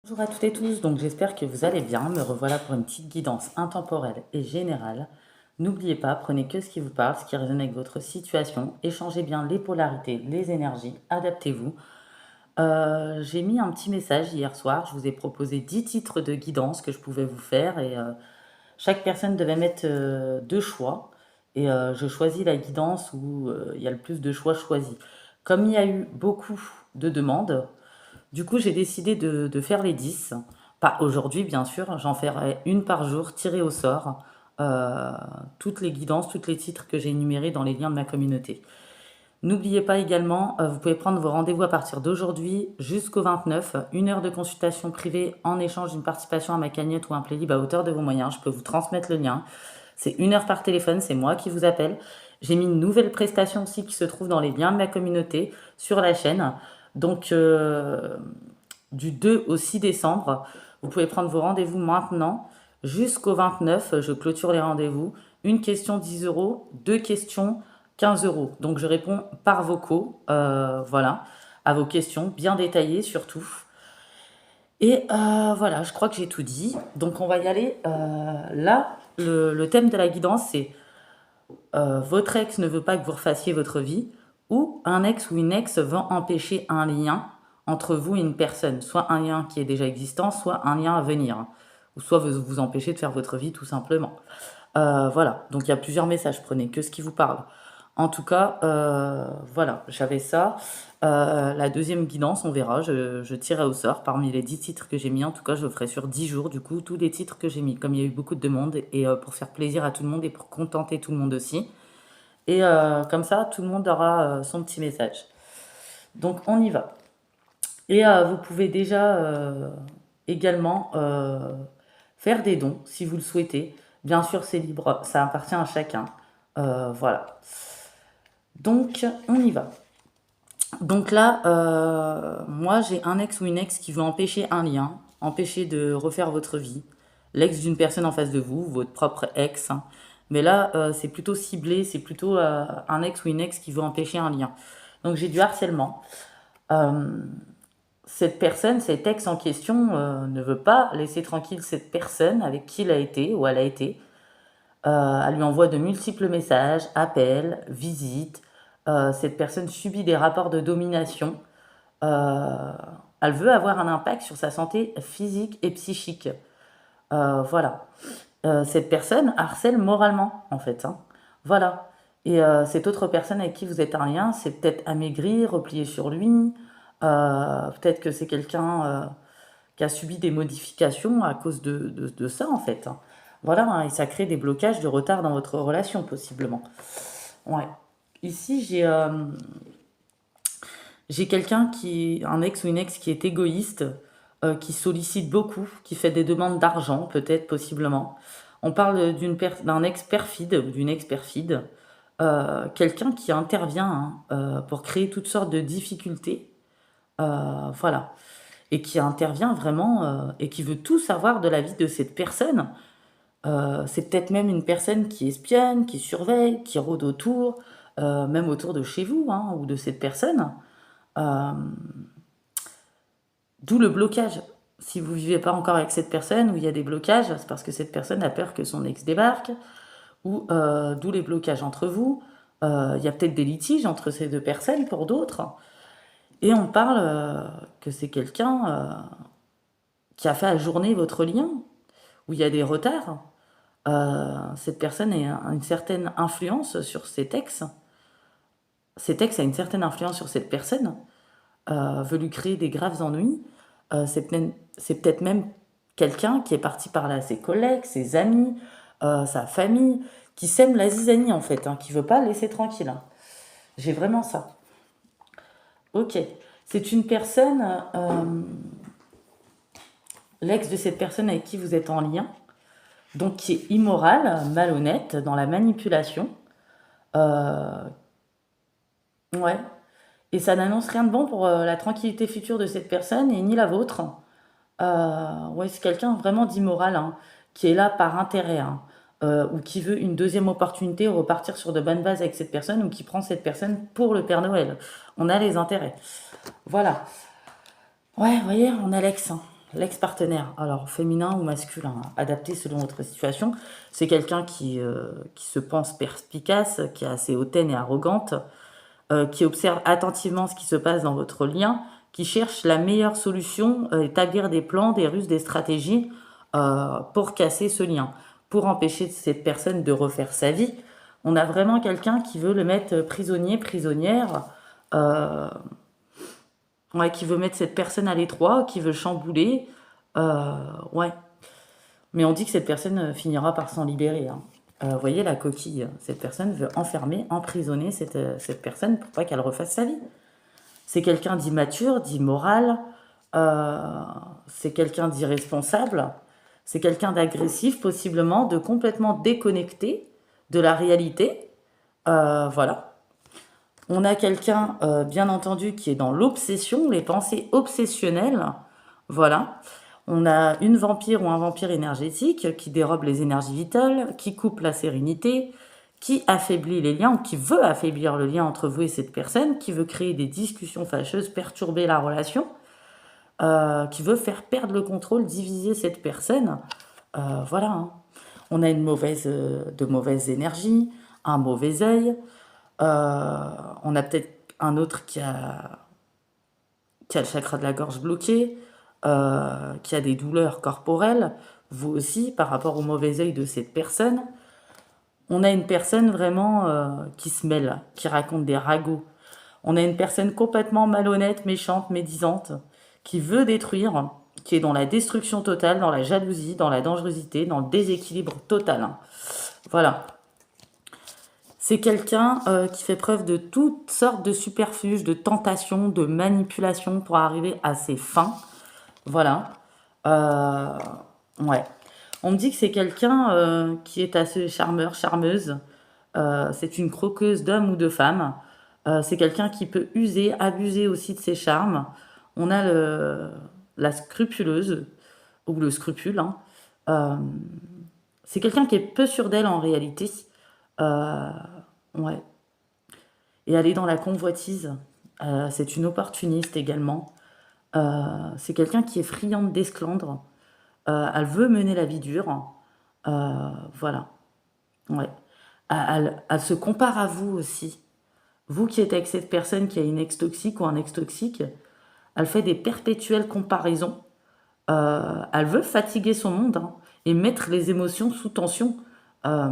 Bonjour à toutes et tous, donc j'espère que vous allez bien. Me revoilà pour une petite guidance intemporelle et générale. N'oubliez pas, prenez que ce qui vous parle, ce qui résonne avec votre situation. Échangez bien les polarités, les énergies, adaptez-vous. J'ai mis un petit message hier soir, je vous ai proposé 10 titres de guidance que je pouvais vous faire et chaque personne devait mettre deux choix. Et je choisis la guidance où il y a le plus de choix choisis. Comme il y a eu beaucoup de demandes, du coup, j'ai décidé de faire les 10. Pas aujourd'hui, bien sûr, j'en ferai une par jour, tirée au sort, euh, toutes les guidances, tous les titres que j'ai énumérés dans les liens de ma communauté. N'oubliez pas également, vous pouvez prendre vos rendez-vous à partir d'aujourd'hui jusqu'au 29, une heure de consultation privée en échange d'une participation à ma cagnotte ou un playlist à hauteur de vos moyens. Je peux vous transmettre le lien. C'est une heure par téléphone, c'est moi qui vous appelle. J'ai mis une nouvelle prestation aussi qui se trouve dans les liens de ma communauté sur la chaîne. Donc, du 2 au 6 décembre, vous pouvez prendre vos rendez-vous maintenant jusqu'au 29. Je clôture les rendez-vous. Une question 10 euros, deux questions 15 euros. Donc, je réponds par vocaux, voilà, à vos questions, bien détaillées surtout. Et voilà, je crois que j'ai tout dit. Donc, on va y aller. Là, le thème de la guidance, c'est votre ex ne veut pas que vous refassiez votre vie, ou un ex ou une ex veut empêcher un lien entre vous et une personne, soit un lien qui est déjà existant, soit un lien à venir, ou soit vous empêcher de faire votre vie tout simplement. Voilà, donc il y a plusieurs messages, prenez que ce qui vous parle. En tout cas, voilà, j'avais ça. La deuxième guidance, on verra, je tirerai au sort parmi les 10 titres que j'ai mis. En tout cas, je le ferai sur 10 jours, du coup, tous les titres que j'ai mis, comme il y a eu beaucoup de demandes, et pour faire plaisir à tout le monde et pour contenter tout le monde aussi. Et comme ça, tout le monde aura son petit message. Donc, on y va. Et vous pouvez déjà également faire des dons si vous le souhaitez. Bien sûr, c'est libre, ça appartient à chacun. Voilà. Donc, on y va. Donc là, moi, j'ai un ex ou une ex qui veut empêcher un lien, empêcher de refaire votre vie. L'ex d'une personne en face de vous, votre propre ex, hein. Mais là, c'est plutôt ciblé, c'est plutôt un ex ou une ex qui veut empêcher un lien. Donc j'ai du harcèlement. Euh, Cette personne, cet ex en question, ne veut pas laisser tranquille cette personne avec qui il a été ou elle a été. Elle lui envoie de multiples messages, appels, visites. Cette personne subit des rapports de domination. Euh, Elle veut avoir un impact sur sa santé physique et psychique. Voilà. Cette personne harcèle moralement, en fait, hein. Voilà. Et cette autre personne avec qui vous êtes en lien, c'est peut-être amaigri, replié sur lui. Peut-être que c'est quelqu'un qui a subi des modifications à cause de ça, en fait, hein. Voilà, hein, et ça crée des blocages de retard dans votre relation, possiblement. Ouais. Ici, j'ai quelqu'un qui, un ex ou une ex qui est égoïste, qui sollicite beaucoup, qui fait des demandes d'argent, peut-être, possiblement. On parle d'un ex perfide ou d'une ex perfide, quelqu'un qui intervient, hein, pour créer toutes sortes de difficultés, voilà, et qui intervient vraiment et qui veut tout savoir de la vie de cette personne. C'est peut-être même une personne qui espionne, qui surveille, qui rôde autour, même autour de chez vous, hein, ou de cette personne. Euh, D'où le blocage. Si vous ne vivez pas encore avec cette personne, où il y a des blocages, c'est parce que cette personne a peur que son ex débarque, ou d'où les blocages entre vous. Il y a peut-être des litiges entre ces deux personnes pour d'autres. Et on parle que c'est quelqu'un qui a fait ajourner votre lien, où il y a des retards. Cette personne a une certaine influence sur cet ex. Cet ex a une certaine influence sur cette personne, veut lui créer des graves ennuis. C'est peut-être même quelqu'un qui est parti parler à ses collègues, ses amis, sa famille, qui sème la zizanie en fait, hein, qui veut pas le laisser tranquille, hein. J'ai vraiment ça. Ok. C'est une personne, l'ex de cette personne avec qui vous êtes en lien, donc qui est immorale, malhonnête, dans la manipulation. Euh, ouais. Et ça n'annonce rien de bon pour la tranquillité future de cette personne et ni la vôtre. Ouais, c'est quelqu'un vraiment d'immoral, hein, qui est là par intérêt, hein, ou qui veut une deuxième opportunité, repartir sur de bonnes bases avec cette personne, ou qui prend cette personne pour le Père Noël. On a les intérêts. Voilà. Ouais, vous voyez, on a l'ex, hein. L'ex-partenaire, alors féminin ou masculin, hein, adapté selon votre situation, c'est quelqu'un qui se pense perspicace, qui est assez hautaine et arrogante, qui observe attentivement ce qui se passe dans votre lien, qui cherche la meilleure solution, établir des plans, des ruses, des stratégies pour casser ce lien, pour empêcher cette personne de refaire sa vie. On a vraiment quelqu'un qui veut le mettre prisonnier, prisonnière, euh, ouais, qui veut mettre cette personne à l'étroit, qui veut chambouler. Ouais. Mais on dit que cette personne finira par s'en libérer, hein. Vous voyez la coquille, cette personne veut enfermer, emprisonner cette personne pour pas qu'elle refasse sa vie. C'est quelqu'un d'immature, d'immoral, euh, c'est quelqu'un d'irresponsable, c'est quelqu'un d'agressif possiblement, de complètement déconnecté de la réalité. Voilà. On a quelqu'un, bien entendu, qui est dans l'obsession, les pensées obsessionnelles. Voilà. On a une vampire ou un vampire énergétique qui dérobe les énergies vitales, qui coupe la sérénité, qui affaiblit les liens ou qui veut affaiblir le lien entre vous et cette personne, qui veut créer des discussions fâcheuses, perturber la relation, qui veut faire perdre le contrôle, diviser cette personne. Voilà, hein. On a de mauvaises énergies, un mauvais œil. On a peut-être un autre qui a le chakra de la gorge bloqué, qui a des douleurs corporelles, vous aussi, par rapport au mauvais œil de cette personne. On a une personne vraiment qui se mêle, qui raconte des ragots. On a une personne complètement malhonnête, méchante, médisante, qui veut détruire, qui est dans la destruction totale, dans la jalousie, dans la dangerosité, dans le déséquilibre total, hein. Voilà. C'est quelqu'un qui fait preuve de toutes sortes de superfuges, de tentations, de manipulations pour arriver à ses fins. Voilà. Euh, ouais. On me dit que c'est quelqu'un qui est assez charmeur, charmeuse. C'est une croqueuse d'hommes ou de femmes. C'est quelqu'un qui peut user, abuser aussi de ses charmes. On a la scrupuleuse, ou le scrupule, hein. Euh, c'est quelqu'un qui est peu sûr d'elle en réalité. Euh, ouais. Et elle est dans la convoitise. C'est une opportuniste également. C'est quelqu'un qui est friande d'esclandre. Elle veut mener la vie dure. Voilà. Ouais. Elle se compare à vous aussi. Vous qui êtes avec cette personne qui a une ex toxique ou un ex toxique, elle fait des perpétuelles comparaisons. Elle veut fatiguer son monde, hein, et mettre les émotions sous tension. Euh,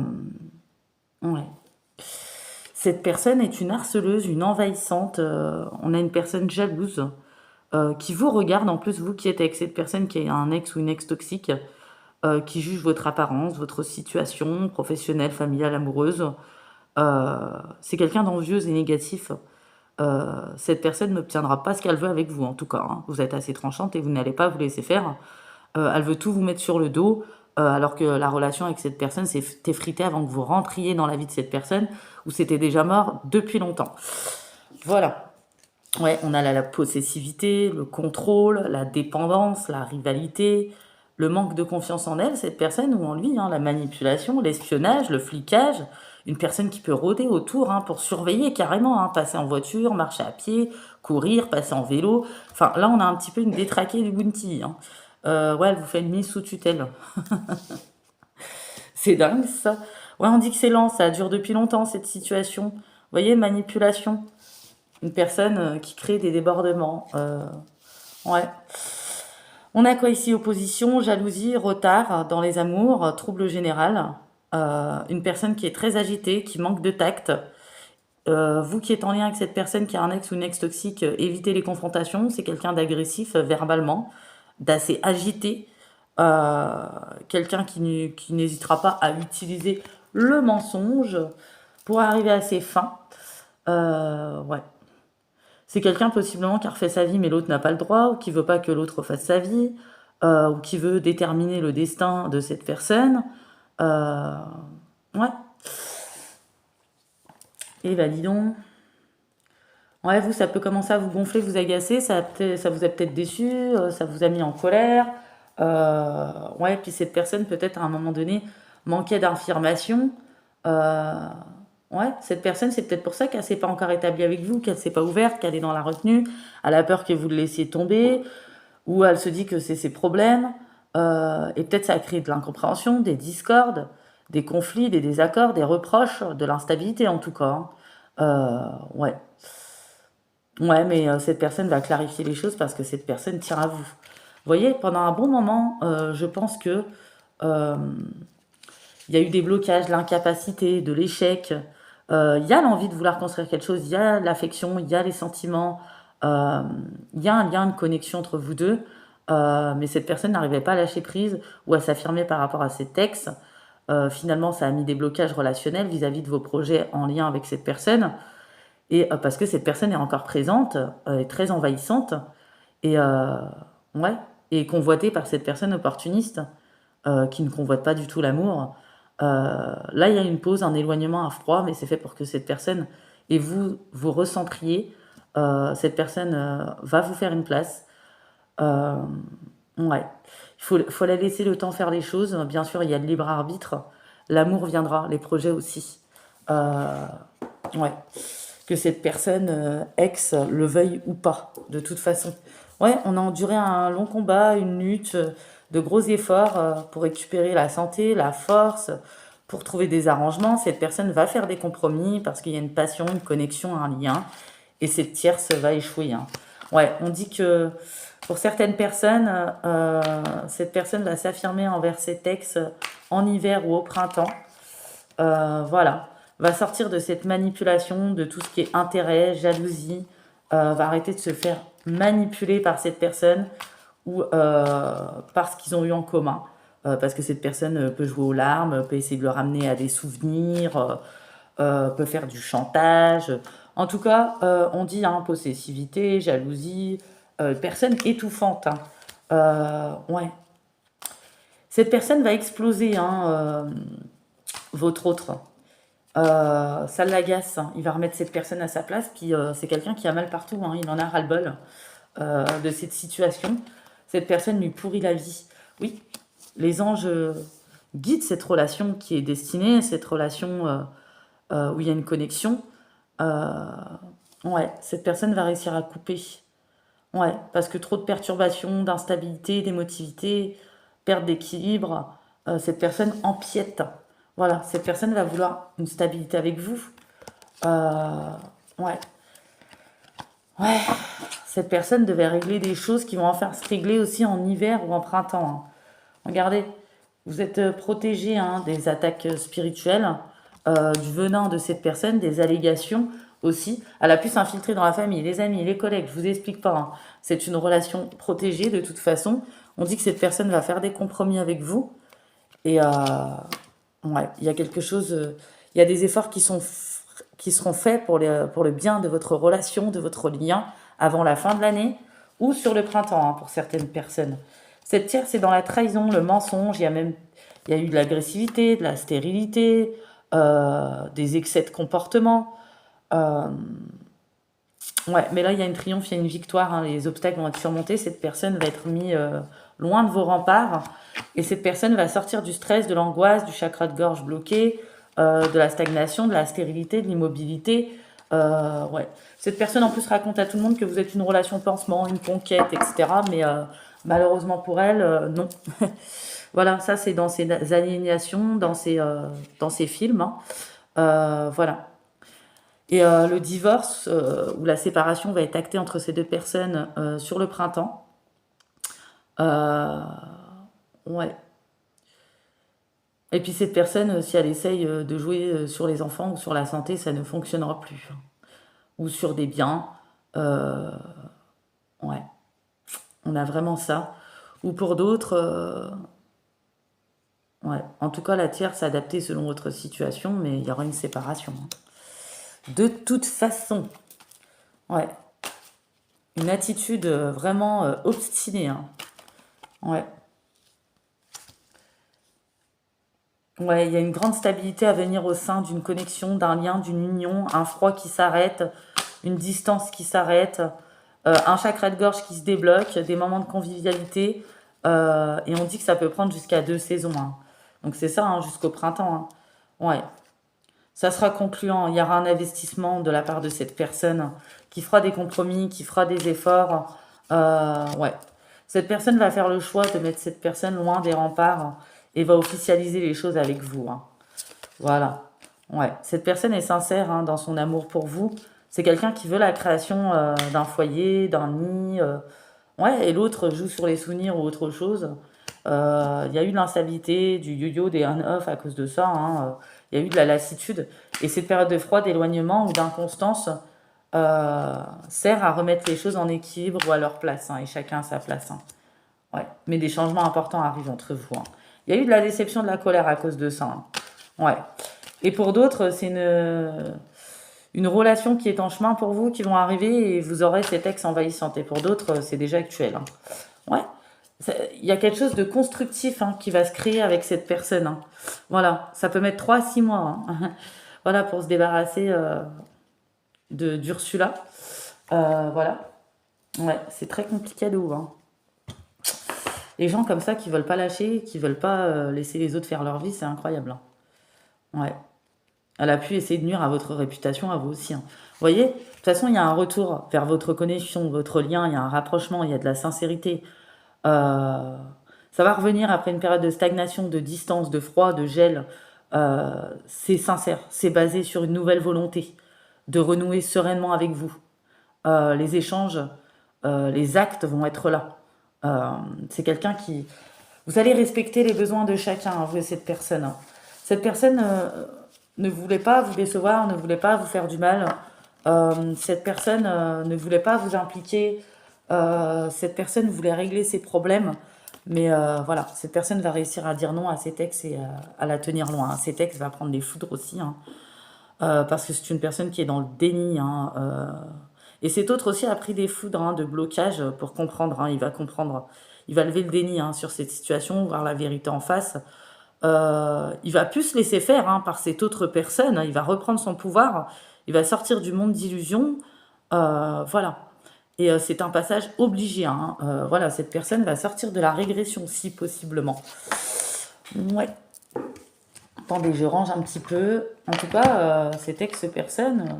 ouais. Cette personne est une harceleuse, une envahissante. On a une personne jalouse qui vous regarde, en plus, vous qui êtes avec cette personne qui a un ex ou une ex toxique, qui juge votre apparence, votre situation professionnelle, familiale, amoureuse. C'est quelqu'un d'envieux et négatif. Cette personne n'obtiendra pas ce qu'elle veut avec vous, en tout cas, hein. Vous êtes assez tranchante et vous n'allez pas vous laisser faire. Elle veut tout vous mettre sur le dos, alors que la relation avec cette personne s'est effritée avant que vous rentriez dans la vie de cette personne, ou c'était déjà mort depuis longtemps. Voilà. Ouais, on a la possessivité, le contrôle, la dépendance, la rivalité, le manque de confiance en elle, cette personne, ou en lui, hein, la manipulation, l'espionnage, le flicage, une personne qui peut rôder autour, hein, pour surveiller carrément, hein, passer en voiture, marcher à pied, courir, passer en vélo. Enfin, là, on a un petit peu une détraquée du bounty, hein. Ouais, elle vous fait une mise sous tutelle. C'est dingue ça. Ouais, on dit que c'est lent, ça dure depuis longtemps cette situation. Vous voyez, manipulation. Une personne qui crée des débordements. Ouais. On a quoi ici? Opposition, jalousie, retard dans les amours, trouble général. Une personne qui est très agitée, qui manque de tact. Vous qui êtes en lien avec cette personne qui a un ex ou une ex toxique, évitez les confrontations. C'est quelqu'un d'agressif verbalement, d'assez agité. Euh, Quelqu'un qui n'hésitera pas à utiliser le mensonge pour arriver à ses fins. Ouais. C'est quelqu'un possiblement qui a refait sa vie mais l'autre n'a pas le droit, ou qui veut pas que l'autre fasse sa vie, ou qui veut déterminer le destin de cette personne. Euh, ouais. Et bah dis donc. Ouais, vous, ça peut commencer à vous gonfler, vous agacer, ça vous a peut-être déçu, ça vous a mis en colère. Ouais, puis cette personne, peut-être à un moment donné, manquait d'informations. Euh, ouais, cette personne, c'est peut-être pour ça qu'elle s'est pas encore établie avec vous, qu'elle s'est pas ouverte, qu'elle est dans la retenue, elle a peur que vous le laissiez tomber. ou elle se dit que c'est ses problèmes, et peut-être ça a créé de l'incompréhension, des discordes, des conflits, des désaccords, des reproches, de l'instabilité en tout cas, hein. Ouais. Ouais, mais cette personne va clarifier les choses parce que cette personne tient à vous. Vous voyez, pendant un bon moment, je pense que euh, il y a eu des blocages, de l'incapacité, de l'échec. Il y a l'envie de vouloir construire quelque chose, il y a l'affection, il y a les sentiments, euh, il y a un lien de connexion entre vous deux. Mais cette personne n'arrivait pas à lâcher prise ou à s'affirmer par rapport à ses textes. Finalement, ça a mis des blocages relationnels vis-à-vis de vos projets en lien avec cette personne. Et parce que cette personne est encore présente, est très envahissante, et ouais, et convoitée par cette personne opportuniste qui ne convoite pas du tout l'amour. Là, il y a une pause, un éloignement, un froid, mais c'est fait pour que cette personne et vous vous recentriez. Cette personne va vous faire une place. Euh, ouais, faut la laisser le temps faire les choses. Bien sûr, il y a le libre arbitre. L'amour viendra, les projets aussi. Euh, ouais, que cette personne ex le veuille ou pas, de toute façon. Ouais, on a enduré un long combat, une lutte, de gros efforts pour récupérer la santé, la force, pour trouver des arrangements. Cette personne va faire des compromis parce qu'il y a une passion, une connexion, un lien, et cette tierce va échouer, hein. Ouais, on dit que pour certaines personnes, cette personne va s'affirmer envers cet ex en hiver ou au printemps. Voilà, va sortir de cette manipulation, de tout ce qui est intérêt, jalousie, va arrêter de se faire manipuler par cette personne ou par ce qu'ils ont eu en commun. Parce que cette personne peut jouer aux larmes, peut essayer de le ramener à des souvenirs, peut faire du chantage. En tout cas, on dit hein, possessivité, jalousie, personne étouffante, hein. Ouais. Cette personne va exploser, hein, votre autre. Ça l'agace, hein. Il va remettre cette personne à sa place, puis c'est quelqu'un qui a mal partout, hein. Il en a ras-le-bol de cette situation. Cette personne lui pourrit la vie. Oui, les anges guident cette relation qui est destinée, cette relation où il y a une connexion. Euh, ouais, cette personne va réussir à couper. Ouais, parce que trop de perturbations, d'instabilité, d'émotivité, perte d'équilibre, cette personne empiète. Voilà, cette personne va vouloir une stabilité avec vous. Euh, ouais, ouais. Cette personne devait régler des choses qui vont en faire se régler aussi en hiver ou en printemps, hein. Regardez, vous êtes protégé hein, des attaques spirituelles, du venin de cette personne, des allégations aussi. Elle a pu s'infiltrer dans la famille, les amis, les collègues, je vous explique pas, hein. C'est une relation protégée de toute façon. On dit que cette personne va faire des compromis avec vous. Et ouais, il y a quelque chose, il y a des efforts qui seront faits pour le bien de votre relation, de votre lien, avant la fin de l'année ou sur le printemps, hein, pour certaines personnes. Cette tierce, c'est dans la trahison, le mensonge, il y a eu de l'agressivité, de la stérilité, des excès de comportement. Euh, ouais, mais là, il y a une triomphe, il y a une victoire, hein, les obstacles vont être surmontés, cette personne va être mise loin de vos remparts, et cette personne va sortir du stress, de l'angoisse, du chakra de gorge bloqué, de la stagnation, de la stérilité, de l'immobilité. Ouais. Cette personne en plus raconte à tout le monde que vous êtes une relation pansement, une conquête, etc. Mais malheureusement pour elle, non. Voilà, ça c'est dans ses alienations, dans ses films, hein. Voilà. Et le divorce ou la séparation va être actée entre ces deux personnes sur le printemps. Euh, ouais. Et puis cette personne, si elle essaye de jouer sur les enfants ou sur la santé, ça ne fonctionnera plus, hein. Ou sur des biens. Euh, ouais, on a vraiment ça. Ou pour d'autres, ouais. En tout cas, la tierce s'est adaptée selon votre situation, mais il y aura une séparation, hein. De toute façon, ouais. Une attitude vraiment obstinée, hein. Ouais. Ouais, il y a une grande stabilité à venir au sein d'une connexion, d'un lien, d'une union, un froid qui s'arrête, une distance qui s'arrête, un chakra de gorge qui se débloque, des moments de convivialité. Et on dit que ça peut prendre jusqu'à 2 saisons, hein. Donc c'est ça, hein, jusqu'au printemps, hein. Ouais, ça sera concluant. Il y aura un investissement de la part de cette personne qui fera des compromis, qui fera des efforts. Ouais, Cette personne va faire le choix de mettre cette personne loin des remparts et va officialiser les choses avec vous, hein. Voilà. Ouais. Cette personne est sincère, hein, dans son amour pour vous. C'est quelqu'un qui veut la création d'un foyer, d'un nid. Ouais, et l'autre joue sur les souvenirs ou autre chose. Il y a eu de l'instabilité, du yo-yo, des on-off à cause de ça, hein. Il y a eu de la lassitude. Et cette période de froid, d'éloignement ou d'inconstance sert à remettre les choses en équilibre ou à leur place, hein, et chacun à sa place, hein. Ouais. Mais des changements importants arrivent entre vous, hein. Il y a eu de la déception, de la colère à cause de ça, hein. Ouais. Et pour d'autres, c'est une relation qui est en chemin pour vous, qui vont arriver et vous aurez cet ex envahissant. Et pour d'autres, c'est déjà actuel, hein. Ouais. Il y a quelque chose de constructif, hein, qui va se créer avec cette personne, hein. Voilà. Ça peut mettre 3 à 6 mois, hein. Voilà, pour se débarrasser d'Ursula. Voilà. Ouais, c'est très compliqué de ouf, hein. Les gens comme ça qui veulent pas lâcher, qui veulent pas laisser les autres faire leur vie, c'est incroyable, hein. Ouais. Elle a pu essayer de nuire à votre réputation, à vous aussi, hein. Vous voyez, de toute façon, il y a un retour vers votre connexion, votre lien, il y a un rapprochement, il y a de la sincérité. Euh, Ça va revenir après une période de stagnation, de distance, de froid, de gel. C'est sincère, c'est basé sur une nouvelle volonté de renouer sereinement avec vous. Les échanges, les actes vont être là. Euh, c'est quelqu'un qui... Vous allez respecter les besoins de chacun, hein, vous et cette personne, hein. Cette personne ne voulait pas vous décevoir, ne voulait pas vous faire du mal. Cette personne ne voulait pas vous impliquer. Cette personne voulait régler ses problèmes. Mais voilà, cette personne va réussir à dire non à cet ex et à la tenir loin, hein. Cet ex va prendre des foudres aussi, hein, parce que c'est une personne qui est dans le déni, hein, et cet autre aussi a pris des foudres, hein, de blocage pour comprendre, hein, il va comprendre. Il va lever le déni, hein, sur cette situation, voir la vérité en face. Il va plus se laisser faire, hein, par cette autre personne, hein. Il va reprendre son pouvoir. Il va sortir du monde d'illusion. Voilà. Et c'est un passage obligé, hein. Voilà, cette personne va sortir de la régression, si possiblement. Ouais. Attendez, je range un petit peu. En tout cas, cette ex-personne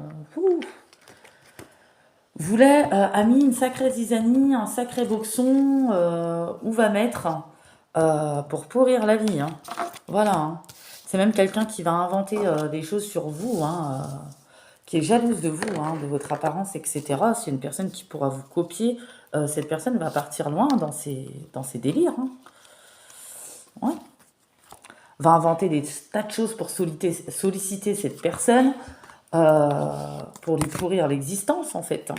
voulait, a mis une sacrée zizanie, un sacré boxon, où va mettre pour pourrir la vie, hein. Voilà, hein. C'est même quelqu'un qui va inventer des choses sur vous, hein, qui est jalouse de vous, hein, de votre apparence, etc. C'est une personne qui pourra vous copier. Cette personne va partir loin dans ses délires, hein. Ouais. Va inventer des tas de choses pour solliciter cette personne, pour lui pourrir l'existence, en fait, hein.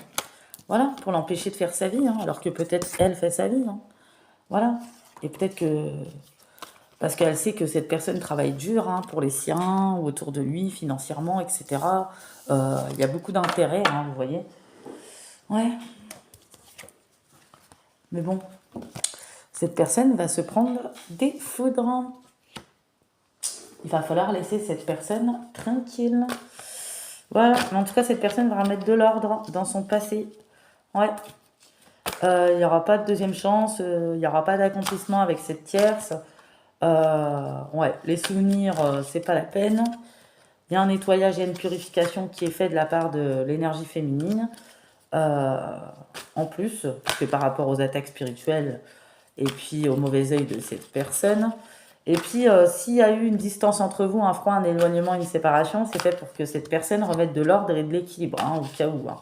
Voilà, pour l'empêcher de faire sa vie, hein, alors que peut-être elle fait sa vie, hein. Voilà. Et peut-être que... Parce qu'elle sait que cette personne travaille dur, hein, pour les siens, ou autour de lui, financièrement, etc. Il y a beaucoup d'intérêt, hein, vous voyez. Ouais. Mais bon, cette personne va se prendre des foudres. Il va falloir laisser cette personne tranquille. Voilà. Mais en tout cas, cette personne va remettre de l'ordre dans son passé. Ouais. Il n'y aura pas de deuxième chance. Il n'y aura pas d'accomplissement avec cette tierce. Ouais. Les souvenirs, c'est pas la peine. Il y a un nettoyage et une purification qui est fait de la part de l'énergie féminine. En plus, parce que par rapport aux attaques spirituelles et puis au mauvais œil de cette personne. Et puis, s'il y a eu une distance entre vous, un froid, un éloignement, une séparation, c'est fait pour que cette personne remette de l'ordre et de l'équilibre, hein, au cas où, hein.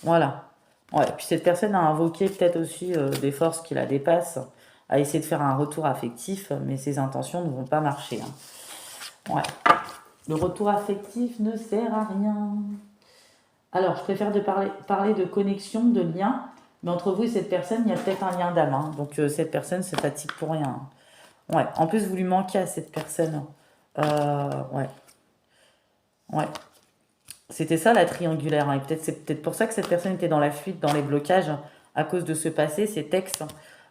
Voilà. Ouais. Puis cette personne a invoqué peut-être aussi des forces qui la dépassent, a essayé de faire un retour affectif, mais ses intentions ne vont pas marcher, hein. Ouais. Le retour affectif ne sert à rien. Alors, je préfère parler de connexion, de lien, mais entre vous et cette personne, il y a peut-être un lien d'âme, hein. Donc, cette personne se fatigue pour rien, hein. Ouais. En plus, vous lui manquez à cette personne. Ouais. Ouais. C'était ça la triangulaire, hein. Et peut-être c'est peut-être pour ça que cette personne était dans la fuite, dans les blocages, à cause de ce passé, ces textes.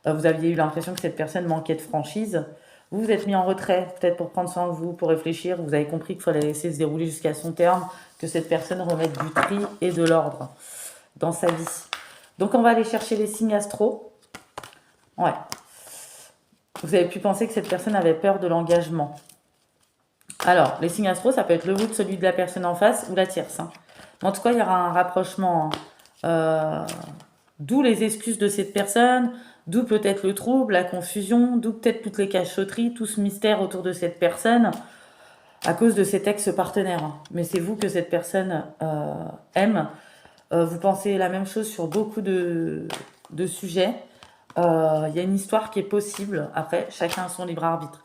Vous aviez eu l'impression que cette personne manquait de franchise. Vous vous êtes mis en retrait, peut-être pour prendre soin de vous, pour réfléchir. Vous avez compris qu'il fallait laisser se dérouler jusqu'à son terme, que cette personne remette du tri et de l'ordre dans sa vie. Donc on va aller chercher les signes astro. Ouais. Vous avez pu penser que cette personne avait peur de l'engagement. Alors, les signes astro, ça peut être le vous, celui de la personne en face ou la tierce, hein. Mais en tout cas, il y aura un rapprochement, hein. D'où les excuses de cette personne, D'où peut-être le trouble, la confusion, d'où peut-être toutes les cachotteries, tout ce mystère autour de cette personne à cause de cet ex-partenaire. Mais c'est vous que cette personne aime. Vous pensez la même chose sur beaucoup de sujets. Il y a une histoire qui est possible. Après, chacun a son libre arbitre.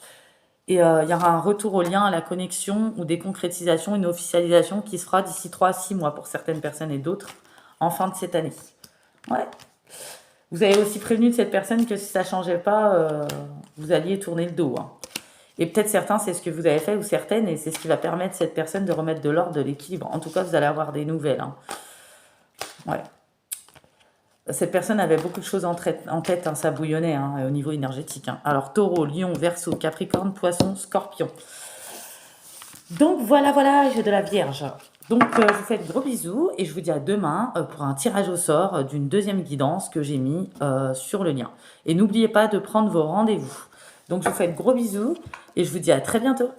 Et il y aura un retour au lien, à la connexion ou des concrétisations, une officialisation qui se fera d'ici 3 à 6 mois pour certaines personnes et d'autres en fin de cette année. Ouais. Vous avez aussi prévenu de cette personne que si ça ne changeait pas, vous alliez tourner le dos. Hein. Et peut-être certains, c'est ce que vous avez fait, ou certaines, et c'est ce qui va permettre à cette personne de remettre de l'ordre, de l'équilibre. En tout cas, vous allez avoir des nouvelles. Hein. Ouais. Cette personne avait beaucoup de choses en tête, hein, ça bouillonnait hein, au niveau énergétique. Hein. Alors, Taureau, Lion, Verseau, Capricorne, Poisson, Scorpion. Donc, voilà, j'ai de la Vierge. Donc, je vous fais de gros bisous et je vous dis à demain pour un tirage au sort d'une deuxième guidance que j'ai mis sur le lien. Et n'oubliez pas de prendre vos rendez-vous. Donc, je vous fais de gros bisous et je vous dis à très bientôt.